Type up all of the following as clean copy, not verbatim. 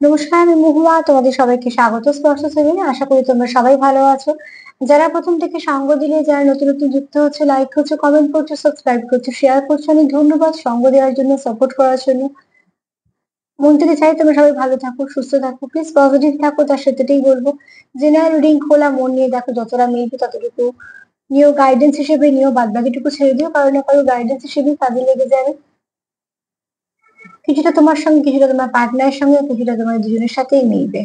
নমস্কার, আমি মহুয়া। তোমাদের সবাইকে স্বাগত স্পর্শ সেভেনে। আশা করি তোমরা সবাই ভালো আছো। যারা প্রথম থেকে সঙ্গ দিলে, যারা নতুন নতুন যুক্ত হচ্ছে, লাইক করছো, কমেন্ট করছো, সাবস্ক্রাইব করছো, শেয়ার করছো, অনেক ধন্যবাদ সঙ্গ দেওয়ার জন্য, সাপোর্ট করার জন্য। মন থেকে চাই তোমরা সবাই ভালো থাকো, সুস্থ থাকো, প্লিজ পজিটিভ থাকো। তার সাথে এটাই বলবো, জেনারেল রিডিং খোলা মন নিয়ে দেখো, যতটা মিলবে ততটুকু নিয়েও, গাইডেন্স হিসেবে নিয়েও, বাদ বাকিটুকু ছেড়ে দিও। কারো না কারো গাইডেন্স হিসেবেই কাজে লেগে যাবে। কিছুটা তোমার সঙ্গে, কিছুটা তোমার পার্টনারের সঙ্গে, কিছুটা তোমার দুজনের সাথেই মিলবে।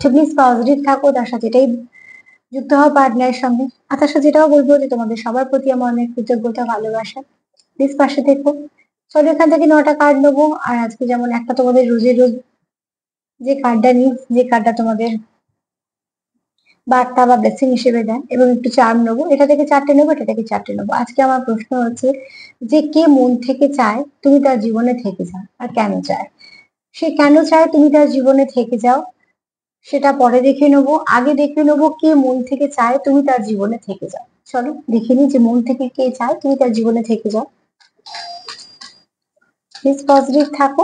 প্লিজ পজিটিভ থাকো, তার সাথে এটাই যুক্ত হওয়া পার্টনারের সঙ্গে। আর তার সাথে এটাও বলবো যে তোমাদের সবার প্রতি আমার অনেক কৃতজ্ঞতা, ভালোবাসা। প্লিজ পাশে থেকো। চলো এখান থেকে 9টা কার্ড নেবো। আর আজকে যেমন একটা তোমাদের রোজের রোজ যে কার্ডটা নিই, যে কার্ডটা তোমাদের বার্তা বা ব্লেসিং হিসেবে দেয়, এবং একটু চার্ম নেবো। এটা থেকে 4টে নেবো, এটা থেকে 4টে নেবো। আজকে আমার প্রশ্ন হচ্ছে যে কে মন থেকে চায় তুমি তার জীবনে থেকে যাও, আর কেন চায়। সে কেন চায় তুমি তার জীবনে থেকে যাও, সেটা পরে দেখে নেবো। আগে দেখে নেবো কে মন থেকে চায় তুমি তার জীবনে থেকে যাও। চলো দেখে নিই যে মন থেকে কে চায় তুমি তার জীবনে থেকে যাও। প্লিজ পজিটিভ থাকো।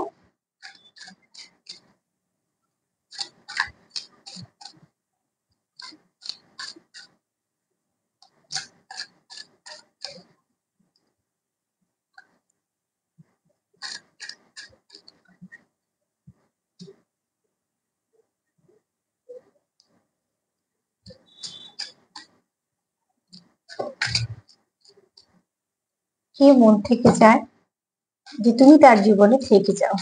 কে মন থেকে চায় যে তুমি তার জীবনে থেকে যাও।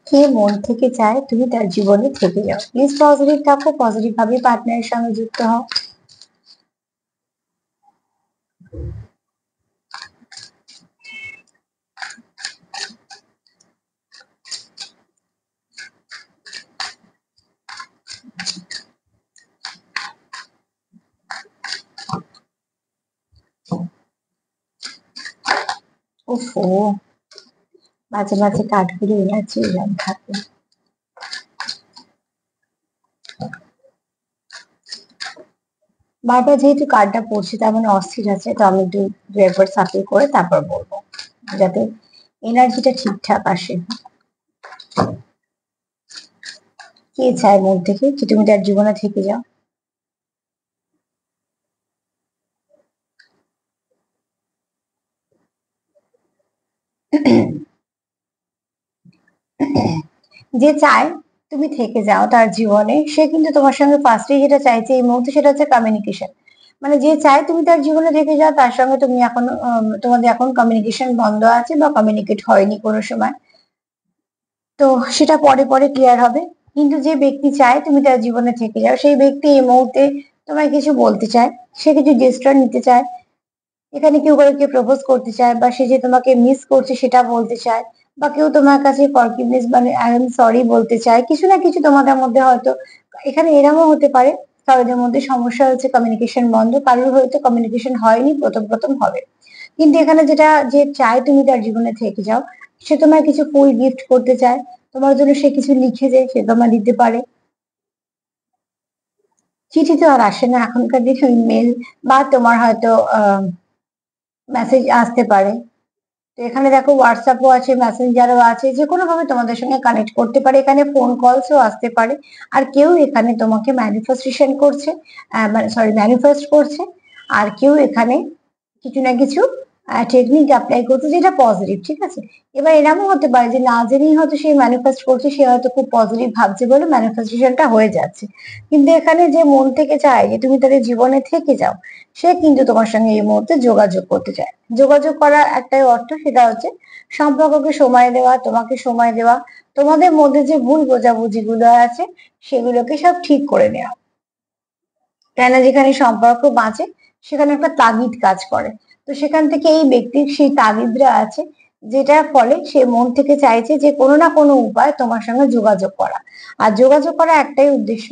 কে মন থেকে চায় তুমি তার জীবনে থেকে যাও। প্লিজ পজিটিভ থাকো, পজিটিভ ভাবে পার্টনারের সঙ্গে যুক্ত হও। ওফো, মাঝে মাঝে কাঠগুলো এনার্জি এরকম থাকে। বারবার যেহেতু কার্ডটা পড়ছি, তার মানে অস্থির আছে। তো আমি দু একবার সাফল করে তারপর বলবো, যাতে এনার্জিটা ঠিকঠাক আসে। কে চায় মন থেকে যে তুমি তার জীবনে থেকে যাও। যে চায় তুমি থেকে যাও তার জীবনে, সে কিন্তু তোমার সঙ্গে ফার্স্টে যেটা চাইছে এই মুহূর্তে, সেটা হচ্ছে কমিউনিকেশন। মানে যে চায় তুমি তার জীবনে থেকে যাও, তার সঙ্গে তুমি এখন তোমাদের এখন কমিউনিকেশন বন্ধ আছে বা কমিউনিকেট হয়নি কোনো সময়। তো সেটা পরে পরে ক্লিয়ার হবে। কিন্তু যে ব্যক্তি চায় তুমি তার জীবনে থেকে যাও, সেই ব্যক্তি এই মুহূর্তে তোমায় কিছু বলতে চায়, সে কিছু জেস্টার নিতে চায়। এখানে কেউ কাউকে প্রপোজ করতে চায়, বা সে যে তোমাকে মিস করছে সেটা বলতে চায়, বা কেউ তোমার কাছে ফরগিভনেস মানে আই এম সরি বলতে চায়। কিছু না কিছু তোমাদের মধ্যে হয়তো এখানে এরকমও হতে পারে, কারোদের মধ্যে সমস্যা হচ্ছে, কমিউনিকেশন বন্ধ, কারোর হয়তো কমিউনিকেশন হয়নি, প্রথম প্রথম হবে। কিন্তু এখানে যেটা যে চায় তুমি তার জীবনে থেকে যাও, সে তোমার কিছু ফুল গিফট করতে চায়, তোমার জন্য সে কিছু লিখে যে সে তোমার দিতে পারে। চিঠি তো আর আসে না এখনকার দিনে, মেল বা তোমার হয়তো মেসেজ আসতে পারে। তো এখানে দেখো হোয়াটসঅ্যাপও আছে, মেসেঞ্জারও আছে, যে কোনো ভাবে তোমাদের সঙ্গে কানেক্ট করতে পারে। এখানে ফোন কলসও আসতে পারে। আর কেউ এখানে তোমাকে ম্যানিফেস্টেশন করছে, মানে সরি ম্যানিফেস্ট করছে। আর কেউ এখানে কিছু না কিছু টেকনিক অ্যাপ্লাই করছে, যেটা পজিটিভ, ঠিক আছে। এবার এরকমও হতে পারে যে না জেনেই হয়তো সে ম্যানিফেস্ট করছে, সে হয়তো খুব পজিটিভ ভাবছে বলে ম্যানিফেস্টেশনটা হয়ে যাচ্ছে। কিন্তু এখানে যে মন থেকে চায় যে তুমি তাদের জীবনে থেকে যাও, সে কিন্তু তোমার সঙ্গে এই মুহূর্তে যোগাযোগ করতে চায়। যোগাযোগ করার একটাই অর্থ, সেটা হচ্ছে সম্পর্ককে সময় দেওয়া, তোমাকে সময় দেওয়া, তোমাদের মধ্যে যে ভুল বোঝাবুঝি গুলো আছে সেগুলোকে সব ঠিক করে নেওয়া। কেন যেখানে সম্পর্ক বাঁচে, সেখানে একটা তাগিদ কাজ করে। তো সেখান থেকে এই ব্যক্তির সেই তাগিদরা আছে, যেটার ফলে সে মন থেকে চাইছে যে কোনো না কোনো উপায় তোমার সঙ্গে যোগাযোগ করা। আর যোগাযোগ করা একটাই উদ্দেশ্য,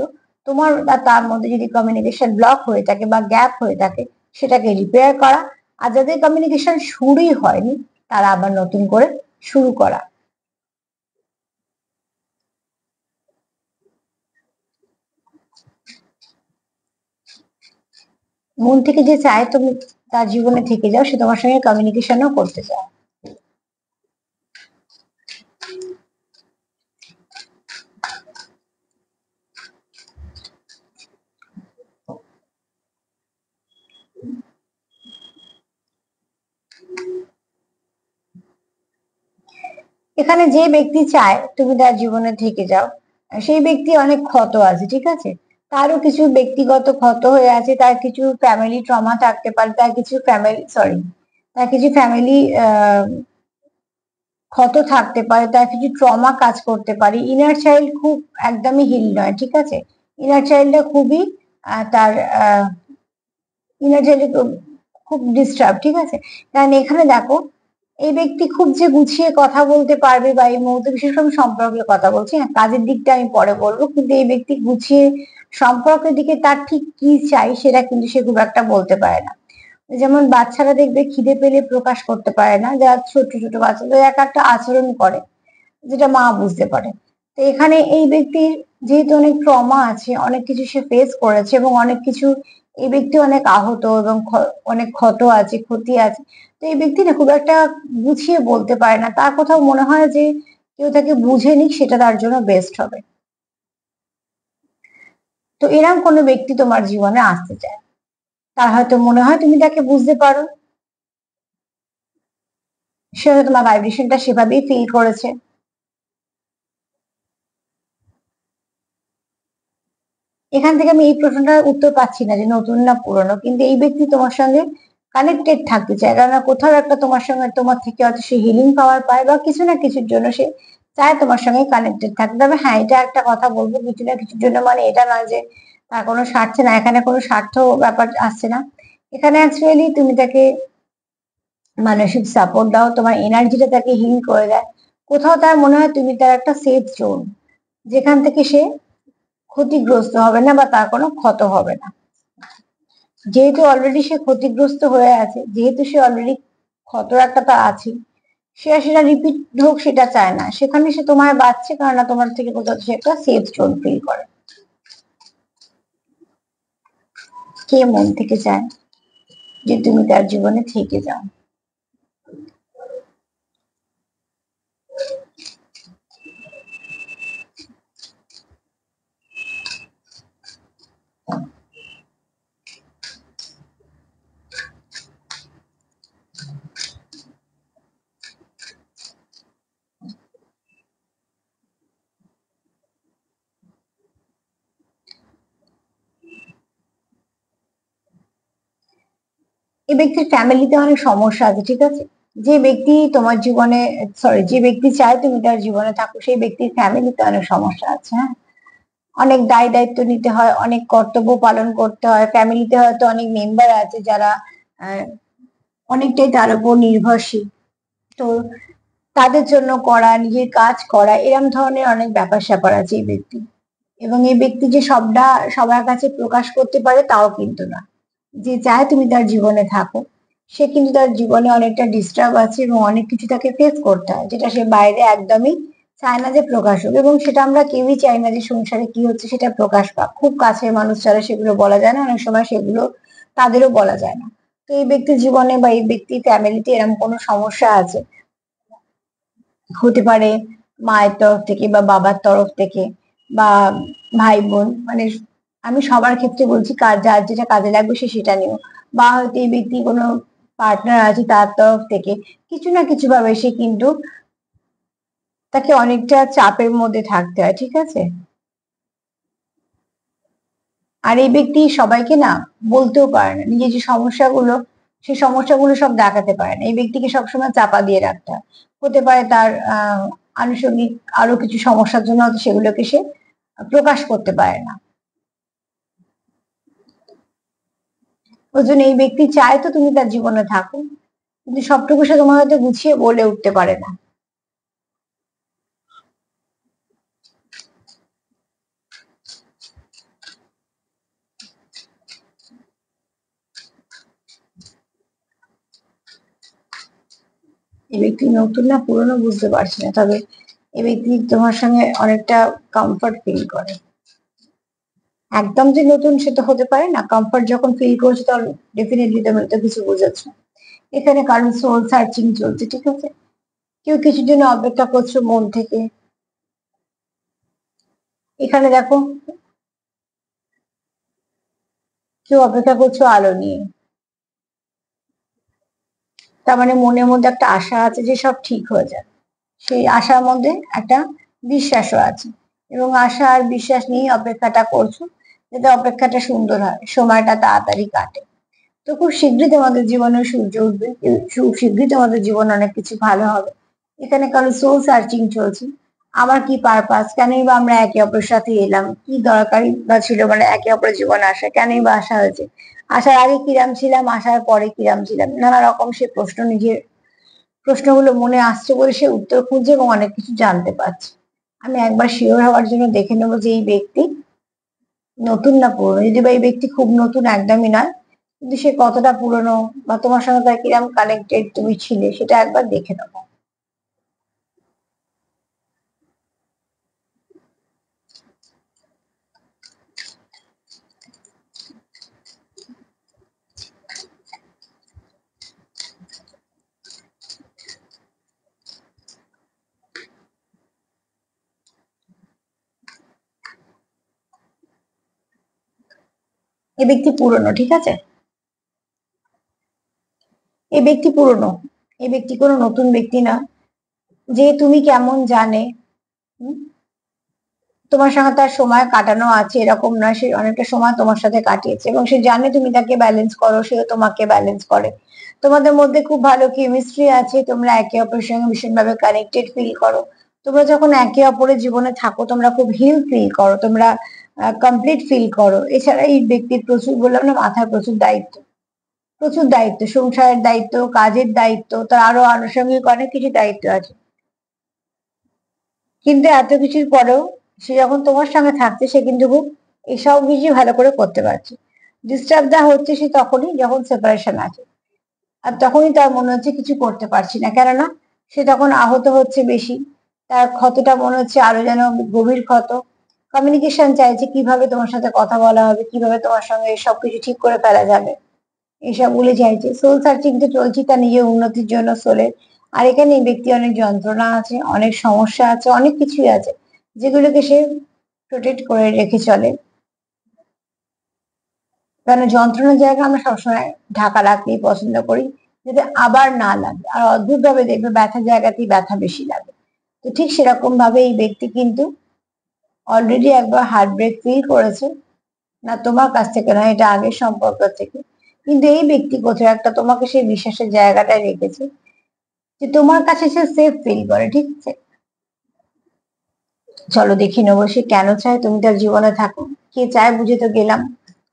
তোমার আর তার মধ্যে যদি কমিউনিকেশন ব্লক হয়ে থাকে বা গ্যাপ হয়ে থাকে, সেটাকে রিপেয়ার করা। আর যাদের কমিউনিকেশন শুরুই হয়নি, তারা আবার নতুন করে শুরু করা। মন থেকে যে চায় তুমি তার জীবনে থেকে যাও, সে তোমার সঙ্গে কমিউনিকেশনও করতে চায়। এখানে যে ব্যক্তি চায় তুমি তার জীবনে থেকে যাও, সেই ব্যক্তি অনেক ক্ষত আছে, ঠিক আছে। তারও কিছু ব্যক্তিগত ক্ষত হয়ে আছে, তার কিছু ফ্যামিলি ট্রমা থাকতে পারে, তার কিছু ফ্যামিলি ক্ষত থাকতে পারে, তার কিছু ট্রমা কাজ করতে পারে। ইনার চাইল্ড খুব একদমই হিল নয়, ঠিক আছে। ইনার চাইল্ডটা খুবই তার ইনার চাইল্ড খুব ডিস্টার্ব, ঠিক আছে। কারণ এখানে দেখো, এই ব্যক্তি খুব যে গুছিয়ে কথা বলতে পারবে বা এই মুহূর্তে, বিশেষ করে আমি সম্পর্কের কথা বলছি, হ্যাঁ কাজের দিকটা আমি পরে বলবো, কিন্তু এই ব্যক্তি গুছিয়ে সম্পর্কের দিকে তার ঠিক কি চাই সেটা কিন্তু সে খুব একটা বলতে পারে না। যেমন বাচ্চারা দেখবে খিদে পেলে প্রকাশ করতে পারে না, যারা ছোট ছোট বাচ্চাদের এক একটা আচরণ করে, যেটা মা বুঝতে পারে। তো এখানে এই ব্যক্তির যেহেতু অনেক ট্রমা আছে, অনেক কিছু সে ফেস করেছে এবং অনেক কিছু, এই ব্যক্তি অনেক আহত এবং অনেক ক্ষত আছে, ক্ষতি আছে। তো এই ব্যক্তি না খুব একটা গুছিয়ে বলতে পারে না, তার কোথাও মনে হয় যে কেউ তাকে বুঝে নিক, সেটা তার জন্য বেস্ট হবে। তো এরকম কোনো ব্যক্তি তোমার জীবনে আসতে চায়, তার হয়তো মনে হয় তুমি তাকে বুঝতে পারো, সে হয়তো তোমার ভাইব্রেশনটা সেভাবেই ফিল করেছে। এখান থেকে আমি এই প্রশ্নটার উত্তর পাচ্ছি না যে নতুন না পুরনো, কিন্তু এই ব্যক্তি তোমার সঙ্গে কানেক্টেড থাকতে চায়, কারণ কোথাও একটা তোমার সঙ্গে, তোমার থেকে হয়তো সে হিলিং পাওয়ার পায় বা কিছু না কিছুর জন্য সে চায় তোমার সঙ্গে কানেক্টেড থাকতে। তবে হ্যাঁ, এটা একটা কথা বলবো, কিছু না কিছুর জন্য মানে এটা নয় যে তার কোনো স্বার্থে না, এখানে কোনো স্বার্থ ব্যাপার আসছে না। এখানে অ্যাকচুয়ালি তুমি তাকে মানসিক সাপোর্ট দাও, তোমার এনার্জিটা তাকে হিল করে দেয়। কোথাও তার মনে হয় তুমি তার একটা সেফ জোন, যেখান থেকে সে ক্ষতিগ্রস্ত হবে না বা তার কোনো ক্ষত হবে না। যেহেতু অলরেডি সে ক্ষতিগ্রস্ত হয়ে আছে, যেহেতু সে অলরেডি ক্ষত একটা তার আছে, সে আর সেটা রিপিট হোক সেটা চায় না, সেখানে সে তোমায় বাঁচছে, কারণ তোমার থেকে কোথাও সে একটা সেফ জোন ফিল করে। কে মন থেকে চায় যে তুমি তার জীবনে থেকে যাও? এই ব্যক্তির ফ্যামিলিতে অনেক সমস্যা আছে, ঠিক আছে। যে ব্যক্তি তোমার জীবনে, যে ব্যক্তি চায় তুমি তার জীবনে থাকো, সেই ব্যক্তির ফ্যামিলিতে অনেক সমস্যা আছে, হ্যাঁ। অনেক দায় দায়িত্ব নিতে হয়, অনেক কর্তব্য পালন করতে হয়, ফ্যামিলিতে হয়তো অনেক মেম্বার আছে যারা আহ, অনেকটাই তার উপর নির্ভরশীল। তো তাদের জন্য করা, নিজের কাজ করা, এরম ধরনের অনেক ব্যাপার স্যাপার আছে এই ব্যক্তি। এবং এই ব্যক্তি যে সবটা সবার কাছে প্রকাশ করতে পারে তাও কিন্তু না। যে চায় তুমি তার জীবনে থাকো, সে কিন্তু তার জীবনে অনেকটা ডিস্টার্ব আছে এবং অনেক কিছু তাকে ফেস করতে হয়, যেটা সে বাইরে একদমই চায় না যে প্রকাশ হোক। এবং সেটা আমরা কেউই চাই না যে সংসারে কি হচ্ছে সেটা প্রকাশ পাক। খুব কাছের মানুষ ছাড়া সেগুলো বলা যায় না, অনেক সময় সেগুলো তাদেরও বলা যায় না। তো এই ব্যক্তির জীবনে বা এই ব্যক্তির ফ্যামিলিতে এরকম কোনো সমস্যা আছে, হতে পারে মায়ের তরফ থেকে বা বাবার তরফ থেকে বা ভাই বোন, মানে আমি সবার ক্ষেত্রে বলছি, কার যার যেটা কাজে লাগবে সে সেটা নিও। বা হয়তো এই ব্যক্তি কোনো পার্টনার আছে তার তরফ থেকে কিছু না কিছু ভাবে সে কিন্তু, তাকে অনেকটা চাপের মধ্যে থাকতে হয়, ঠিক আছে। আর এই ব্যক্তি সবাইকে না বলতেও পারে না, নিজের যে সমস্যাগুলো, সেই সমস্যাগুলো সব দেখাতে পারে না। এই ব্যক্তিকে সবসময় চাপা দিয়ে রাখতে হয়। হতে পারে তার আনুষঙ্গিক আরো কিছু সমস্যার জন্য হয়তো সেগুলোকে সে প্রকাশ করতে পারে না। ওই জন্য এই ব্যক্তি চায় তো তুমি তার জীবনে থাকো, কিন্তু সবটুকু সে তোমার হয়তো গুছিয়ে বলে উঠতে পারে না। এই ব্যক্তি নতুন না পুরনো বুঝতে পারছি না, তবে এই ব্যক্তি তোমার সঙ্গে অনেকটা কমফর্ট ফিল করে। একদম যে নতুন সেটা হতে পারে না, কমফর্ট যখন ফিল করছো তখন ডেফিনেটলি তুমি তো কিছু বুঝেছো। এখানে কারণ সোল সার্চিং চলছে, ঠিক আছে? কেউ কিছুর জন্য অপেক্ষা করছো মন থেকে। এখানে দেখো কেউ অপেক্ষা করছো আলো নিয়ে, তার মানে মনের মধ্যে একটা আশা আছে যে সব ঠিক হয়ে যাবে। সেই আশার মধ্যে একটা বিশ্বাসও আছে, এবং আশা আর বিশ্বাস নিয়ে অপেক্ষাটা করছো, যাতে অপেক্ষাটা সুন্দর হয়, সময়টা তাড়াতাড়ি কাটে। তো খুব শীঘ্রই তোমাদের জীবনে সূর্য উঠবে, খুব শীঘ্রই তোমাদের জীবনে অনেক কিছু ভালো হবে। এখানে কারো সোল সার্চিং চলছে, আমার কি পারপাস, কেনই বা আমরা একে অপরের সাথে এলাম, কি দরকারই বা ছিল মানে একে অপরের জীবনে আসা, কেনই বা আসা হয়েছে, আসার আগে কিরাম ছিলাম, আসার পরে কিরাম ছিলাম, নানা রকম সে প্রশ্ন, নিজের প্রশ্নগুলো মনে আসছে বলে সে উত্তর খুঁজছে এবং অনেক কিছু জানতে পারছে। আমি একবার শিওর হওয়ার জন্য দেখে নেবো যে এই ব্যক্তি নতুন না পুরনো। যদি বা এই ব্যক্তি খুব নতুন একদমই নয়, কিন্তু সে কতটা পুরনো বা তোমার সঙ্গে তার কিরম কানেক্টেড তুমি ছিলে সেটা একবার দেখে নেবো। এই ব্যক্তি পুরনো, ঠিক আছে? এই ব্যক্তি পুরনো, এই ব্যক্তি কোনো নতুন ব্যক্তি না। যে তুমি কেমন জানে, হুম, তোমার সঙ্গে তার সময় কাটানো আছে এরকম নয়, সে অনেকটা সময় তোমার সাথে কাটিয়েছে এবং সে জানে তুমি তাকে ব্যালেন্স করো, সেও তোমাকে ব্যালেন্স করে। তোমাদের মধ্যে খুব ভালো কেমিস্ট্রি আছে, তোমরা একে অপরের সঙ্গে ভীষণভাবে কানেক্টেড ফিল করো। তোমরা যখন একে অপরের জীবনে থাকো তোমরা খুব হিল ফিল করো, তোমরা কমপ্লিট ফিল করো। এছাড়া এই ব্যক্তির প্রচুর, বললাম না, মাথায় প্রচুর দায়িত্ব, প্রচুর দায়িত্ব, সংসারের দায়িত্ব, কাজের দায়িত্ব, তার আরো আনুষঙ্গিক অনেক কিছু দায়িত্ব আছে। কিন্তু এত কিছুর পরেও সে যখন তোমার সঙ্গে থাকছে সে কিন্তু খুব এসব কিছু ভালো করে করতে পারছে। ডিস্টার্ব যা হচ্ছে সে তখনই যখন সেপারেশন আছে, আর তখনই তার মনে হচ্ছে কিছু করতে পারছি না, কেননা সে তখন আহত হচ্ছে বেশি। তার ক্ষতটা মনে হচ্ছে আরো যেন গভীর ক্ষত। কমিউনিকেশন চাইছে, কিভাবে তোমার সাথে কথা বলা হবে, কিভাবে তোমার সঙ্গে সবকিছু ঠিক করে ফেলা যাবে, এইসব গুলো চাইছে। সোল সার্চিং তো চলছে তার নিজের উন্নতির জন্য সোলের। আর এখানে এই ব্যক্তি অনেক যন্ত্রণা আছে, অনেক সমস্যা আছে, অনেক কিছুই আছে যেগুলোকে সে প্রোটেক্ট করে রেখে চলে। কারণ যন্ত্রণার জায়গা আমরা সবসময় ঢাকা রাখতেই পছন্দ করি, যাতে আবার না লাগে। আর অদ্ভুত ভাবে দেখবে ব্যথার জায়গাতেই ব্যথা বেশি লাগে। তো ঠিক সেরকম ভাবে এই ব্যক্তি কিন্তু অলরেডি একবার হার্ট ব্রেক ফিল করেছে, না তোমার কাছ থেকে না, এটা আগের সম্পর্ক থেকে। কিন্তু এই ব্যক্তি কোথাও একটা তোমাকে সেই বিশ্বাসের জায়গাটায় রেখেছে, যে তোমার কাছে সে সেফ ফিল করে, ঠিক আছে? চলো দেখি নেবো সে কেন চায় তুমি তার জীবনে থাকো। কে চায় বুঝে তো গেলাম,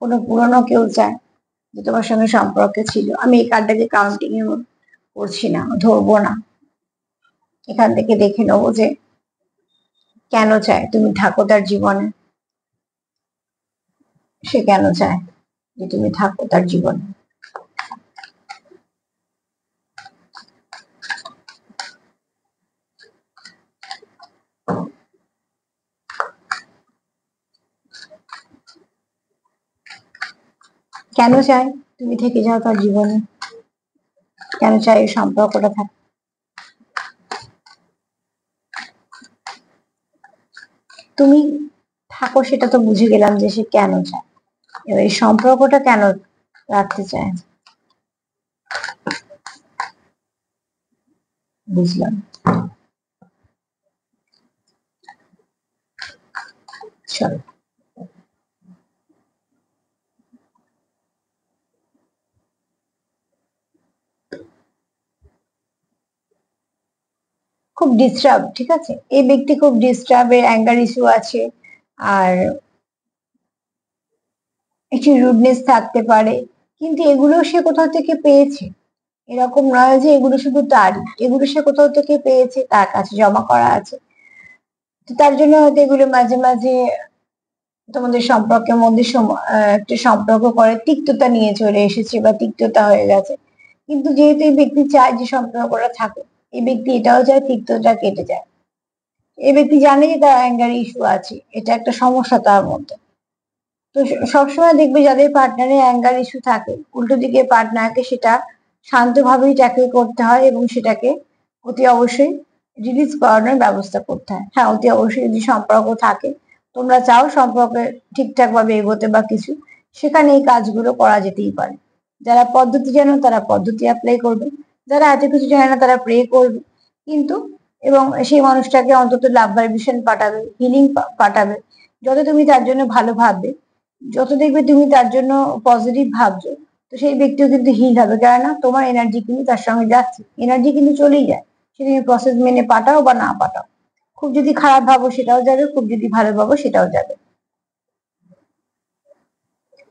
কোনো পুরনো কেউ চায় যে তোমার সঙ্গে সম্পর্কে ছিল। আমি এই কার্ডটাকে কাউন্টিং করছি না, ধরবো না। এখান থেকে দেখে নেবো যে কেন চায় তুমি থাকো তার জীবনে, সে কেন চায় যে তুমি থাকো তার জীবনে। কেন চায় তুমি থেকে যাও তার জীবনে, কেন চায় এই সম্পর্কটা থাকে। তুমি থাকো সেটা তো বুঝে গেলাম যে সে কেন চায়, এবার এই সম্পর্কটা কেন রাখতে চায় বুঝলাম। চলো, খুব ডিস্টার্ব, ঠিক আছে? এই ব্যক্তি খুব ডিস্টার্ব, এর অ্যাঙ্গার ইস্যু আছে, আর একটু রুডনেস থাকতে পারে। কিন্তু এগুলো সে কোথাও থেকে পেয়েছে, এরকম নয় যে এগুলো শুধু তারই, এগুলো সে কোথাও থেকে পেয়েছে, তার কাছে জমা করা আছে। তো তার জন্য হয়তো এগুলো মাঝে মাঝে তোমাদের সম্পর্কের মধ্যে একটা সম্পর্ক করে তিক্ততা নিয়ে চলে এসেছে বা তিক্ততা হয়ে গেছে। কিন্তু যেহেতু এই ব্যক্তি চায় যে সম্পর্কটা থাকুক, এই ব্যক্তি এটাও চায় তিক্ততা কেটে যায়। এই ব্যক্তি জানে যে তার অ্যাঙ্গার ইস্যু আছে, এটা একটা সমস্যা তার মধ্যে। তো সবসময় দেখবে যাদের পার্টনারে অ্যাঙ্গার ইস্যু থাকে, উল্টো দিকে পার্টনারকে সেটা শান্তভাবেই ট্যাকেল করতে হয় এবং সেটাকে অতি অবশ্যই রিলিজ করানোর ব্যবস্থা করতে হয়। হ্যাঁ, অতি অবশ্যই যদি সম্পর্ক থাকে, তোমরা চাও সম্পর্কে ঠিকঠাক ভাবে এগোতে বা কিছু, সেখানে এই কাজগুলো করা যেতেই পারে। যারা পদ্ধতি জানো তারা পদ্ধতি অ্যাপ্লাই করবে, যারা এত কিছু জানে না তারা প্রে করবে, কিন্তু এবং সেই মানুষটাকে অন্তত লাভ ভাইব্রেশন পাঠাবে, হিলিং পাঠাবে। যত তুমি তার জন্য ভালো ভাববে, যত দেখবে তুমি তার জন্য পজিটিভ ভাবছো, তো সেই ব্যক্তিও কিন্তু হিল হবে, কেননা তোমার এনার্জি কিন্তু তার সঙ্গে যাচ্ছে, এনার্জি কিন্তু চলেই যায়। সে তুমি প্রসেস মেনে পাঠাও বা না পাঠাও, খুব যদি খারাপ ভাবো সেটাও যাবে, খুব যদি ভালো ভাবো সেটাও যাবে।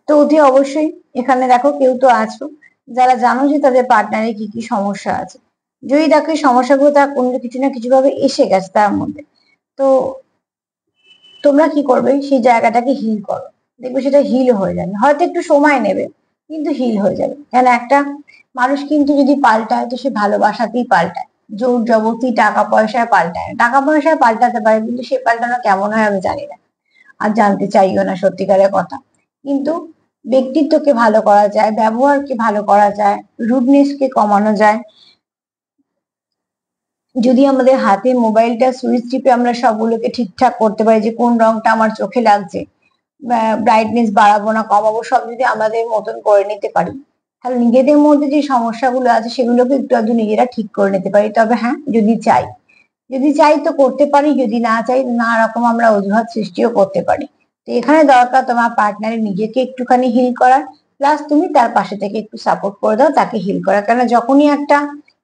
তো অতি অবশ্যই এখানে দেখো কেউ তো আছো যারা জানো যে তাদের পার্টনারে কি কি সমস্যা আছে। যদি দেখো এই সমস্যাগুলো তার কোনো কিছু না কিছু ভাবে এসে গেছে তার মধ্যে, তো তোমরা কি করবে, সেই জায়গাটাকে হিল করো। দেখবে সেটা হিল হয়ে যাবে, হয়তো একটু সময় নেবে কিন্তু হিল হয়ে যাবে। কেন একটা মানুষ কিন্তু যদি পাল্টায় তো সে ভালোবাসাতেই পাল্টায়, জোর জবরদস্তি টাকা পয়সায় পাল্টায় না। টাকা পয়সায় পাল্টাতে পারে কিন্তু সে পাল্টানো কেমন হয় আমি জানি না, আর জানতে চাইও না সত্যিকারের কথা। কিন্তু ব্যক্তিত্বকে ভালো করা যায়, ব্যবহারকে ভালো করা যায়, রুডনেসকে কমানো যায়। যদি আমাদের হাতে মোবাইলটা সুইচ টিপে আমরা সবগুলোকে ঠিকঠাক করতে পারি যে কোন রংটা আমার চোখে লাগছে, ব্রাইটনেস বাড়াবো না কমাবো, সব যদি আমাদের মতন করে নিতে পারি, তাহলে নিজেদের মধ্যে যে সমস্যাগুলো আছে সেগুলোকে একটু আধটু নিজেরা ঠিক করে নিতে পারি। তবে হ্যাঁ, যদি চাই, যদি চাই তো করতে পারি, যদি না চাই না রকম আমরা অজুহাত সৃষ্টিও করতে পারি। তো এখানে দরকার তোমার পার্টনারের নিজেকে একটুখানি হিল করার, প্লাস তুমি তার পাশে থেকে একটু সাপোর্ট করে দাও তাকে হিল করার। কেন যখনই একটা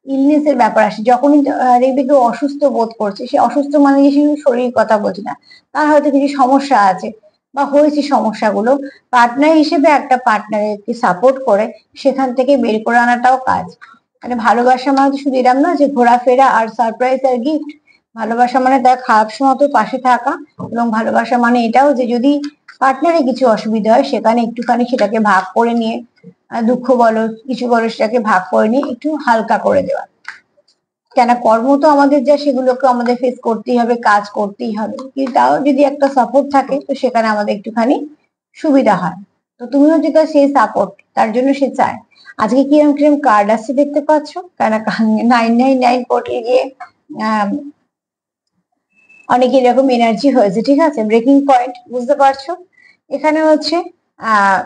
ইলনেস এর ব্যাপার আসে, যখনই দেখবে কেউ অসুস্থ বোধ করছে, সে অসুস্থ মানে যে শুধু শরীর কথা বলছি না, তার হয়তো কিছু সমস্যা আছে বা হয়েছে, সমস্যাগুলো পার্টনার হিসেবে একটা পার্টনারকে সাপোর্ট করে সেখান থেকে বের করে আনাটাও কাজ। মানে ভালোবাসা মানে তো শুধু এরম না যে ঘোরাফেরা আর সারপ্রাইজ আর গিফট। ভালোবাসা মানে তার খারাপ সময় তো পাশে থাকা, এবং ভালোবাসা মানে এটাও যে যদি পার্টনারে কিছু অসুবিধা হয় সেখানে একটুখানি সেটাকে ভাগ করে নিয়ে, দুঃখ বলো কিছু বলো, সেটাকে ভাগ করে নিয়ে একটু হালকা করে দেওয়া। কেন কর্ম তো আমাদের যা, সেগুলোকে আমাদের ফেস করতেই হবে, কাজ করতেই হবে, কিন্তু তাও যদি একটা সাপোর্ট থাকে তো সেখানে আমাদের একটুখানি সুবিধা হয়। তো তুমিও যেটা সেই সাপোর্ট, তার জন্য সে চায়। আজকে কিরম কিরম কার্ড আসছে দেখতে পাচ্ছ, কেন 999 কোর্টে গিয়ে অনেক এরকম এনার্জি হয়েছে, ঠিক আছে, ব্রেকিং পয়েন্ট বুঝতে পারছো। এখানে হচ্ছে আহ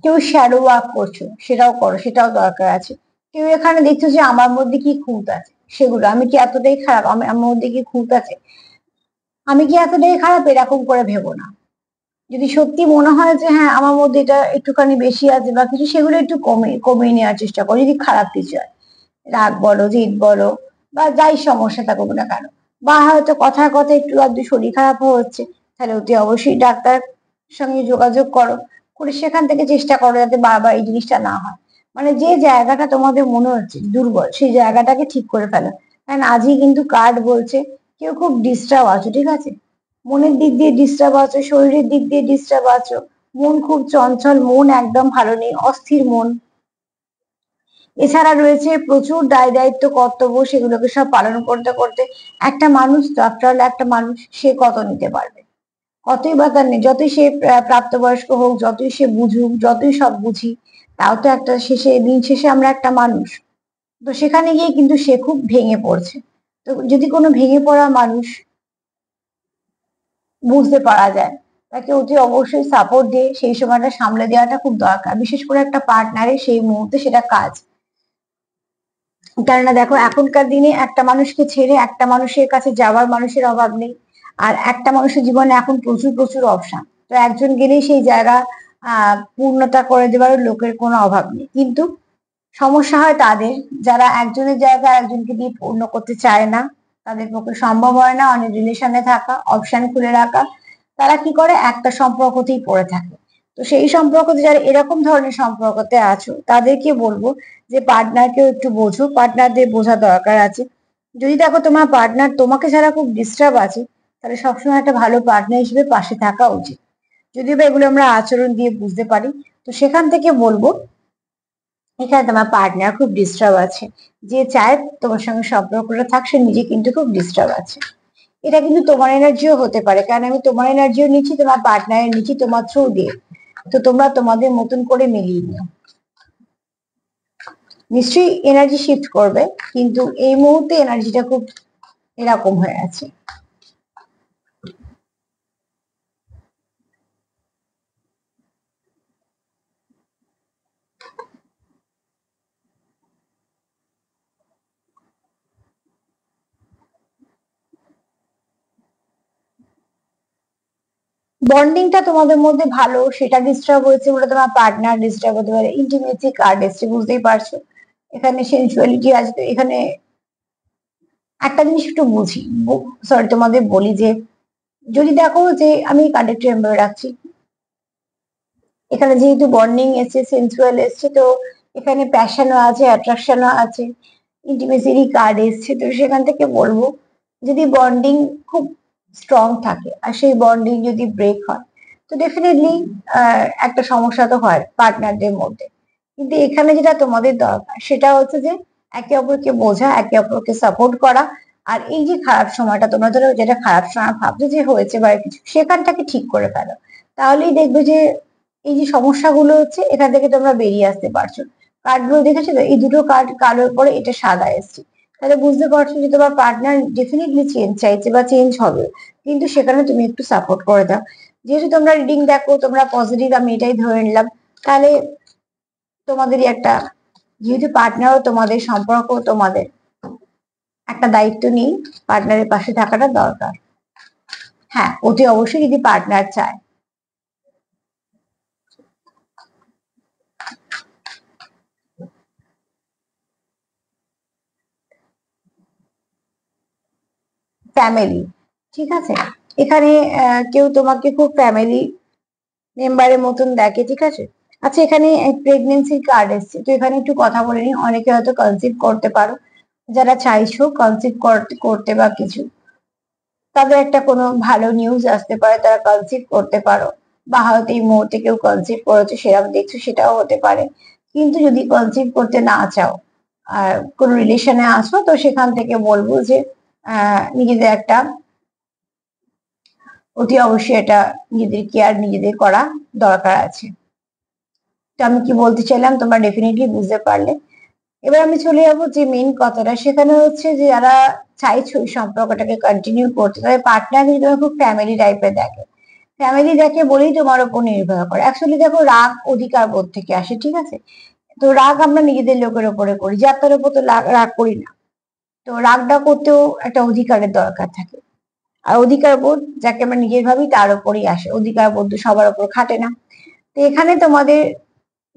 কেউ শ্যাডো ওয়ার্ক করছো, সেটাও করো, সেটাও দরকার আছে। কেউ এখানে দেখছো যে আমার মধ্যে কি খুঁত আছে, সেগুলো আমি কি এতটাই খারাপ, আমার মধ্যে কি খুঁত আছে, আমি কি এতটাই খারাপ, এরকম করে ভেবো না। যদি সত্যি মনে হয় যে হ্যাঁ আমার মধ্যে এটা একটুখানি বেশি আছে বা কিছু, সেগুলো একটু কমিয়ে নেওয়ার চেষ্টা করো। যদি খারাপ কিছু হয়, রাগ বলো, জিদ বলো, বা যাই সমস্যা থাকুক না কেন, বা হয়তো কথায় কথায় একটু আধটু শরীর খারাপও হচ্ছে, তাহলে অতি অবশ্যই ডাক্তার সঙ্গে যোগাযোগ করো, করে সেখান থেকে চেষ্টা করো যাতে বারবার এই জিনিসটা না হয়। মানে যে জায়গাটা তোমাদের মনে হচ্ছে দুর্বল সেই জায়গাটাকে ঠিক করে ফেলো। কারণ আজই কিন্তু কার্ড বলছে কেউ খুব ডিস্টার্ব আছো, ঠিক আছে, মনের দিক দিয়ে ডিস্টার্ব আছো, শরীরের দিক দিয়ে ডিস্টার্ব আছো, মন খুব চঞ্চল, মন একদম ভালো নেই, অস্থির মন। এছাড়া রয়েছে প্রচুর দায় দায়িত্ব কর্তব্য, সেগুলোকে সব পালন করতে করতে একটা মানুষ তো আফটার অল একটা মানুষ, সে কত নিতে পারবে, কতই বা তার নেই, যতই সে প্রাপ্তবয়স্ক হোক, যতই সে বুঝুক, যতই সব বুঝি, তাও তো একটা শেষে দিন শেষে আমরা একটা মানুষ। তো সেখানে গিয়ে কিন্তু সে খুব ভেঙে পড়ছে। তো যদি কোনো ভেঙে পড়া মানুষ বুঝতে পারা যায়, তাকে অতি অবশ্যই সাপোর্ট দিয়ে সেই সময়টা সামলে দেওয়াটা খুব দরকার, বিশেষ করে একটা পার্টনারের সেই মুহূর্তে সেটা কাজ। কেননা দেখো এখনকার দিনে একটা মানুষকে ছেড়ে একটা মানুষের কাছে যাওয়ার মানুষের অভাব নেই, আর একটা মানুষের জীবনে এখন প্রচুর প্রচুর অপশন, তো একজন গেলেই সেই জায়গা পূর্ণতা করে দেওয়ার লোকের কোনো অভাব নেই। কিন্তু সমস্যা হয় তাদের যারা একজনের জায়গায় একজনকে দিয়ে পূর্ণ করতে চায় না, তাদের পক্ষে সম্ভব হয় না অনেক রিলেশনে থাকা, অপশন খুলে রাখা। তারা কি করে, একটা সম্পর্কতেই পড়ে থাকে। তো সেই সম্পর্কতে যারা এরকম ধরনের সম্পর্কতে আছো তাদেরকে বলবো যে পার্টনারকেও একটু বোঝো, পার্টনারদের বোঝা দরকার আছে। যদি দেখো তোমার পার্টনার তোমাকে ছাড়া খুব ডিস্টার্ব আছে, তাহলে সবসময় একটা ভালো পার্টনার হিসেবে পাশে থাকা উচিত। যদিও বা এগুলো আমরা আচরণ দিয়ে বুঝতে পারি। তো সেখান থেকে বলবো এখানে তোমার পার্টনার খুব ডিস্টার্ব আছে, যে চায় তোমার সঙ্গে সম্পর্কটা থাক সে নিজে কিন্তু খুব ডিস্টার্ব আছে। এটা কিন্তু তোমার এনার্জিও হতে পারে, কারণ আমি তোমার এনার্জিও নিচ্ছি, তোমার পার্টনারের নিচ্ছি তোমার থ্রু দিয়ে। তো তোমরা তোমাদের মতন করে মিলিয়ে নিও। নিশ্চয়ই এনার্জি শিফট করবে, কিন্তু এই মুহূর্তে এনার্জিটা খুব এরকম হয়ে আছে। বন্ডিংটা তোমাদের মধ্যে ভালো, সেটা ডিস্টার্ব হয়েছে বলে তোমার পার্টনার ডিস্টার্ব হতে পারে। ইন্টিমেসি কার্ড এসছে, বুঝতেই পারছো এখানে সেন্সুয়ালিটি আছে। তো এখানে একটা জিনিস একটু বুঝি, সরি তোমাদের বলি যে যদি দেখো যে আমি কার্ডের ট্রেম্বল রাখছি, এখানে যেহেতু বন্ডিং এসছে, সেন্সুয়াল এসছে, তো এখানে প্যাশনও আছে, অ্যাট্রাকশনও আছে, ইন্টিমেসিরই কার্ড এসছে। তো সেখান থেকে বলবো যদি বন্ডিং খুব স্ট্রং থাকে আর সেই বন্ডিং যদি ব্রেক হয়, তো ডেফিনেটলি একটা সমস্যা তো হয় পার্টনারদের মধ্যে। কিন্তু এখানে যেটা তোমাদের দরকার সেটা হচ্ছে যে একে অপরকে বোঝা, একে অপরকে সাপোর্ট করা। আর এই যে খারাপ সময়টা তোমরা ধরো যেটা খারাপ সময় ভাবছো যে হয়েছে বা কিছু, সেখানটাকে ঠিক করে ফেলো। তাহলেই দেখবে যে এই যে সমস্যাগুলো হচ্ছে এখান থেকে তোমরা বেরিয়ে আসতে পারছো। কার্ডগুলো দেখেছো তো, এই দুটো কার্ড কালোর পরে এটা সাদা এসছে, তাহলে বুঝতে পারছো যে তোমার পার্টনার ডেফিনেটলি চেঞ্জ চাইছে বা চেঞ্জ হবে, কিন্তু সেখানে তুমি একটু সাপোর্ট করে দাও। যেহেতু তোমরা রিডিং দেখো, তোমরা পজিটিভ, আমি এটাই ধরে নিলাম, তাহলে তোমাদেরই একটা, যেহেতু পার্টনারও তোমাদের, সম্পর্ক তোমাদের, একটা দায়িত্ব নিয়ে পার্টনারের পাশে থাকাটা দরকার। হ্যাঁ, অতি অবশ্যই যদি পার্টনার চায়। ফ্যামিলি, ঠিক আছে, এখানে কেউ তোমাকে খুব ফ্যামিলি মেম্বারের মতন দেখে, ঠিক আছে। আচ্ছা, এখানে প্রেগনেন্সির কার্ড এসছে, তো এখানে একটু কথা বলে নিই। অনেকে হয়তো কনসিভ করতে পারো, যারা চাইছো কনসিভ করতে করতে বা কিছু, তাদের একটা কোনো ভালো নিউজ আসতে পারে, তারা কনসিভ করতে পারো। বা হয়তো এই মুহূর্তে কেউ কনসিভ করেছে সেরকম দেখছো, সেটাও হতে পারে। কিন্তু যদি কনসিভ করতে না চাও আর কোনো রিলেশনে আসো, তো সেখান থেকে বলবো যে নিজেদের একটা, অতি অবশ্যই এটা নিজেদের কেয়ার নিজেদের করা দরকার আছে। তো আমি কি বলতে চাইলাম তোমরা ডেফিনেটলি বুঝতে পারলে। এবার আমি চলে যাবো যে মেইন কথাটা, সেখানে হচ্ছে যে যারা চাইছো এই সম্পর্কটাকে কন্টিনিউ করতে, তবে পার্টনার যদি তোমার খুব ফ্যামিলি টাইপের দেখে, ফ্যামিলি দেখে বলেই তোমার উপর নির্ভর করে। অ্যাকচুয়ালি দেখো, রাগ অধিকার বোধ থেকে আসে, ঠিক আছে। তো রাগ আমরা নিজেদের লোকের উপরে করি, যার উপর তো রাগ করি না। তো রাগটা করতেও একটা অধিকারের দরকার থাকে। আর অধিকার বোধ যাকে আমরা নিজের ভাবি তার উপরেই আসে, অধিকার বোধ তো সবার উপর খাটে না। তো এখানে তোমাদের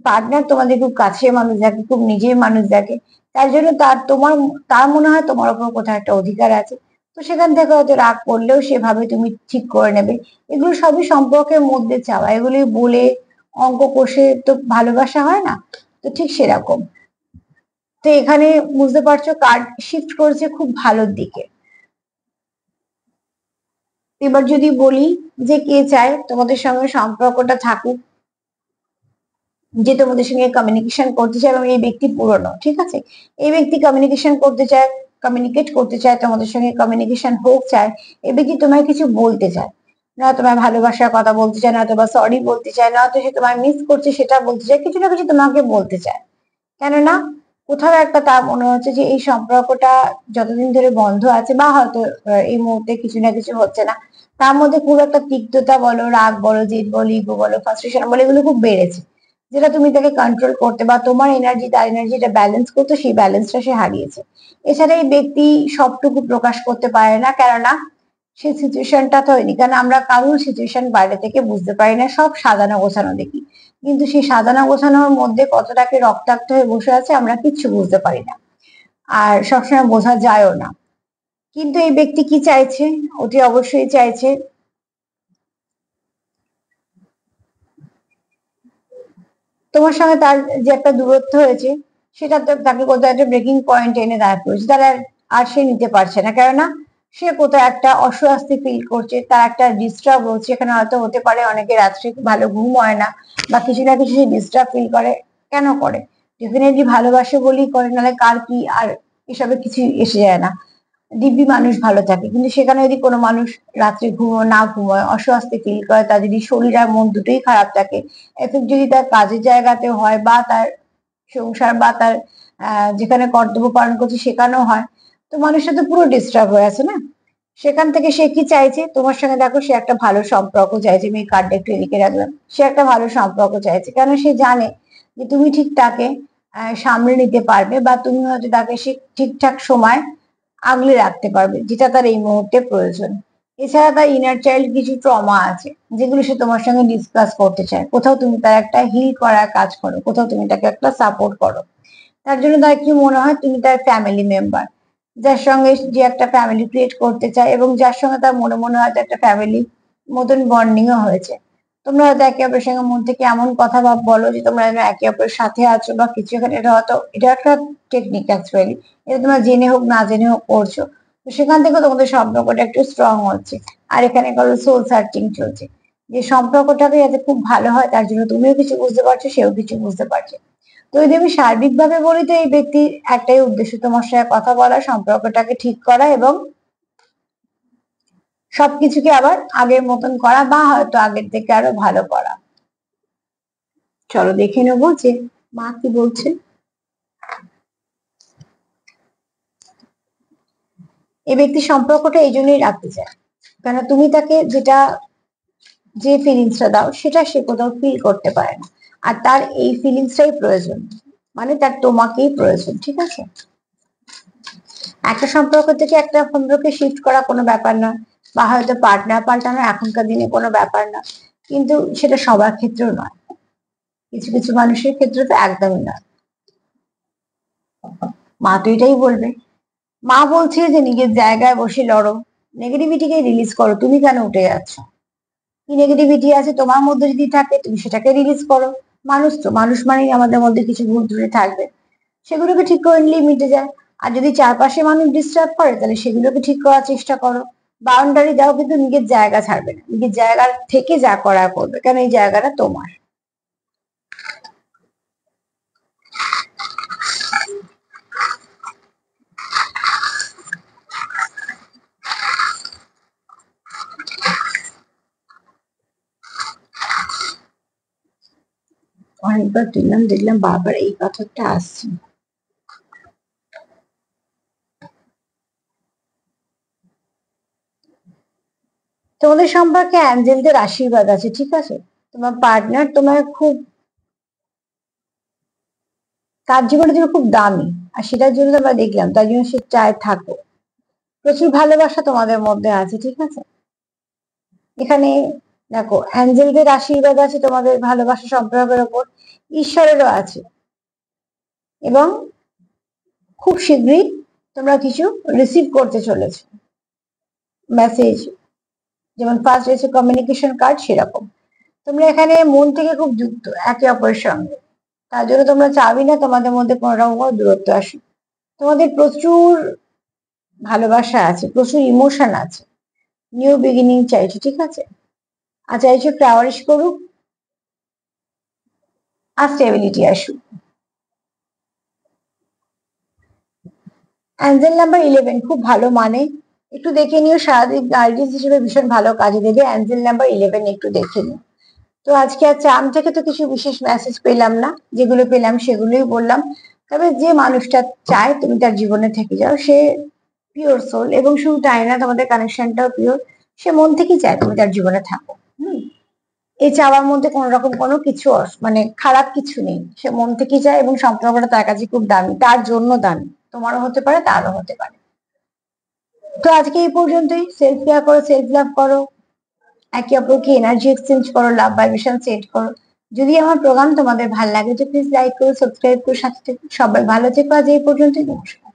পার্টনার তোমাদের খুব কাছের মানুষ দেখে, খুব নিজের মানুষ দেখে, তার জন্য তার মনে হয় তোমার উপর কোথাও একটা অধিকার আছে। তো সেখান থেকে হয়তো রাগ করলেও সেভাবে তুমি ঠিক করে নেবে। এগুলো সবই সম্পর্কের মধ্যে চাওয়া, এগুলি বলে অঙ্ক কষে তো ভালোবাসা হয় না। তো ঠিক সেরকম। তো এখানে বুঝতে পারছো কার্ড শিফট করেছে খুব ভালোর দিকে। এবার যদি বলি যে কে চায় তোমাদের সঙ্গে সম্পর্কটা থাকুক, যে তোমাদের সঙ্গে কমিউনিকেশন করতে চায়, এবং এই ব্যক্তি পুরনো, ঠিক আছে, এই ব্যক্তি কমিউনিকেশন করতে চায়, কমিউনিকেট করতে চায়, তোমাদের সঙ্গে কমিউনিকেশন হোক চায়, এই ব্যক্তি তোমায় কিছু বলতে চায়, না তোমার ভালোবাসার কথা বলতে চায়, না তোমার সরি বলতে চায়, না তো সে তোমায় মিস করছে সেটা বলতে চায়, কিছু না কিছু তোমাকে বলতে চায়। কেননা কোথাও একটা তার মনে হচ্ছে যে এই সম্পর্কটা যতদিন ধরে বন্ধ আছে, বা হয়তো এই মুহূর্তে কিছু না কিছু হচ্ছে না, তার মধ্যে খুব একটা তিক্ততা বলো, রাগ বলো, জেদ বলো, ইগো বলো, ফ্রাস্ট্রেশন বলো, এগুলো খুব বেড়েছে, যেটা তুমি তাকে কন্ট্রোল করতে বা তোমার এনার্জি তার এনার্জিটা ব্যালেন্স করতে, সেই ব্যালেন্সটা সে হারিয়েছে। এছাড়া এই ব্যক্তি সবটুকু প্রকাশ করতে পারে না, কেননা সেই সিচুয়েশনটা তৈরি, কারণ আমরা কারোর সিচুয়েশন বাইরে থেকে বুঝতে পারি না, সব সাজানো গোছানো দেখি, কিন্তু সেই সাজানো গোছানোর মধ্যে কতটাকে রক্তাক্ত হয়ে বসে আছে আমরা কিচ্ছু বুঝতে পারি না, আর সবসময় বোঝা যায়ও না। কিন্তু এই ব্যক্তি কি চাইছে, অতি অবশ্যই চাইছে তোমার সঙ্গে তার যে একটা দূরত্ব হয়েছে, সেটা তো তাকে কোথাও একটা ব্রেকিং পয়েন্ট এনে দাঁড় করেছে, তার আর সে নিতে পারছে না, কেননা সে কোথাও একটা অস্বস্তি ফিল করছে, তার একটা ডিস্টার্ব হচ্ছে। এখানে হয়তো হতে পারে অনেকে রাত্রে ভালো ঘুম হয় না, বা কিছু না কিছু সে ডিস্টার্ব ফিল করে। কেন করে? ডেফিনেটলি ভালোবাসে বলেই করে, নাহলে কার কি আর এসবে কিছু এসে যায় না। দিব্যি মানুষ ভালো থাকে, কিন্তু সেখানে যদি কোনো মানুষ রাত্রে না ঘুমায়, অস্বস্তি ফিল করে, তার যদি শরীর আর মন দুটোই খারাপ থাকে, এফেক্ট যদি তার কাজের জায়গাতে হয় বা তার সংসার বা তার যেখানে কর্তব্য পালন করছে সেখানেও হয়, তো মানুষটা তো পুরো ডিস্টার্ব হয়ে আছে না। সেখান থেকে সে কি চাইছে তোমার সঙ্গে, দেখো সে একটা ভালো সম্পর্ক চাইছে। আমি কার্ডটা একটু লিখে রাখলাম, সে একটা ভালো সম্পর্ক চাইছে, কেন সে জানে যে তুমি ঠিক তাকে সামলে নিতে পারবে, বা তুমি হয়তো তাকে সে ঠিকঠাক সময় আগলে রাখতে পারবে, যেটা তার এই মুহূর্তে প্রয়োজন। এছাড়া তার ইনার চাইল্ড কিছু ট্রমা আছে যেগুলো সে তোমার সঙ্গে ডিসকাস করতে চায়। কোথাও তুমি তার একটা হিল করার কাজ করো, কোথাও তুমি তাকে একটা সাপোর্ট করো। তার জন্য তার কি মনে হয় তুমি তার ফ্যামিলি মেম্বার, যার সঙ্গে যে একটা ফ্যামিলি ক্রিয়েট করতে চায়, এবং যার সঙ্গে তার মনে মনে হয়তো একটা ফ্যামিলি মতন বন্ডিংও হয়েছে। তোমরা হয়তো একে অপরের সঙ্গে মন থেকে এমন কথা বলো যে তোমরা যেন একে অপরের সাথে আছো বা কিছু। এখানে এটা হয়তো এটা একটা টেকনিক অ্যাকচুয়ালি, এটা তোমরা জেনে হোক না জেনে হোক করছো। তো সেখান থেকে তোমাদের সম্পর্কটা একটু স্ট্রং হচ্ছে। আর এখানে কারো সোল সার্চিং চলছে, যে সম্পর্কটাকে যাতে খুব ভালো হয়, তার জন্য তুমিও কিছু বুঝতে পারছো, সেও কিছু বুঝতে পারছে। তো যদি আমি সার্বিকভাবে বলি, তো এই ব্যক্তির একটাই উদ্দেশ্য তোমার সঙ্গে কথা বলা, সম্পর্কটাকে ঠিক করা এবং সবকিছুকে আবার আগের মতন করা, বা হয়তো আগের থেকে আরো ভালো করা। চলো দেখে নেবো যে মা কি বলছে। এই ব্যক্তি সম্পর্কটা এই জন্যই রাখতে চায়, কেন তুমি তাকে যেটা যে ফিলিংসটা দাও সেটা সে কোথাও ফিল করতে পারে না, আর তার এই ফিলিংসটাই প্রয়োজন, মানে তার তোমাকেই প্রয়োজন। ঠিক আছে, একটা সম্পর্ক থেকে একটা সম্পর্কে শিফট করা কোনো ব্যাপার না, বা হয়তো পার্টনার পাল্টানো এখনকার দিনে কোনো ব্যাপার না, কিন্তু সেটা সবার ক্ষেত্রেও নয়, কিছু কিছু মানুষের ক্ষেত্রে তো একদমই নয়। মা তো এটাই বলবে। মা বলছে যে নিজের জায়গায় বসে লড়ো, নেগেটিভিটিকে রিলিজ করো। তুমি কেন উঠে যাচ্ছ? কি নেগেটিভিটি আছে তোমার মধ্যে যদি থাকে, তুমি সেটাকে রিলিজ করো। মানুষ তো, মানুষ মানেই আমাদের মধ্যে কিছু ভুল ত্রুটি থাকবে, সেগুলোকে ঠিক করে নিলেই মিটে যায়। আর যদি চারপাশে মানুষ ডিস্টার্ব করে, তাহলে সেগুলোকে ঠিক করার চেষ্টা করো। বাউন্ডারি দাও, কিন্তু নিজের জায়গা ছাড়বে না। নিজের জায়গা থেকে যা করা করবে, কেন এই জায়গাটা তোমার। অনেকবার দিলাম, দেখলাম বারবার এই পাথরটা আসছে। তোমাদের সম্পর্কে অ্যাঞ্জেলদের আশীর্বাদ আছে। ঠিক আছে, তোমার পার্টনার তোমার খুব, তার জীবনের জন্য খুব দামি, আর সেটার জন্য আমরা দেখলাম, তার জন্য সে চায় থাকো। প্রচুর ভালোবাসা তোমাদের মধ্যে আছে। ঠিক আছে, এখানে দেখো অ্যাঞ্জেলদের আশীর্বাদ আছে তোমাদের ভালোবাসা সম্পর্কের ওপর, ঈশ্বরেরও আছে, এবং খুব শীঘ্রই তোমরা কিছু রিসিভ করতে চলেছো মেসেজ। যেমন ফার্স্ট রয়েছে কমিউনিকেশন কার্ড, সেরকম তোমরা এখানে মন থেকে খুব যুক্ত একে অপরের সঙ্গে। তার জন্য তোমরা চাবি না তোমাদের মধ্যে কোনো রকম কোনো দূরত্ব আসুক। তোমাদের প্রচুর ভালোবাসা আছে, প্রচুর ইমোশন আছে, নিউ বিগিনিং চাইছো। ঠিক আছে, আর চাইছো ফ্লাওয়ারিশ করুক, আর স্টেবিলিটি আসুক। অ্যাঞ্জেল নাম্বার 11 খুব ভালো, মানে একটু দেখে নিও, সারাদিন গাইডেন্স হিসেবে ভীষণ ভালো কাজে দেবে। অ্যাঞ্জেল নাম্বার 11 একটু দেখে নিও। তো আজকে আর চাম থেকে তো কিছু বিশেষ মেসেজ পেলাম না, যেগুলো পেলাম সেগুলোই বললাম। তবে যে মানুষটা চায় তুমি তার জীবনে থেকে যাও, সে পিওর সোল, এবং শুধু তাই না, তোমাদের কানেকশনটাও পিওর। সে মন থেকেই চায় তুমি তার জীবনে থাকো। এই চাওয়ার মধ্যে কোন রকম কোনো কিছু মানে খারাপ কিছু নেই। সে মন থেকেই চায়, এবং সম্পর্কটা তার কাছে খুব দামি, তার জন্য দামি। তোমারও হতে পারে, তারও হতে পারে। তো আজকে এই পর্যন্তই। সেলফ কেয়ার করো, সেলফ লাভ করো, একে অপরকে এনার্জি এক্সচেঞ্জ করো, লাভ ভাইব্রেশন সেট করো। যদি আমার প্রোগ্রাম তোমাদের ভালো লাগে, তো প্লিজ লাইক করো, সাবস্ক্রাইব করো, সাথে থেকো। সবাই ভালো থেকো। আজ এই পর্যন্তই, নমস্কার।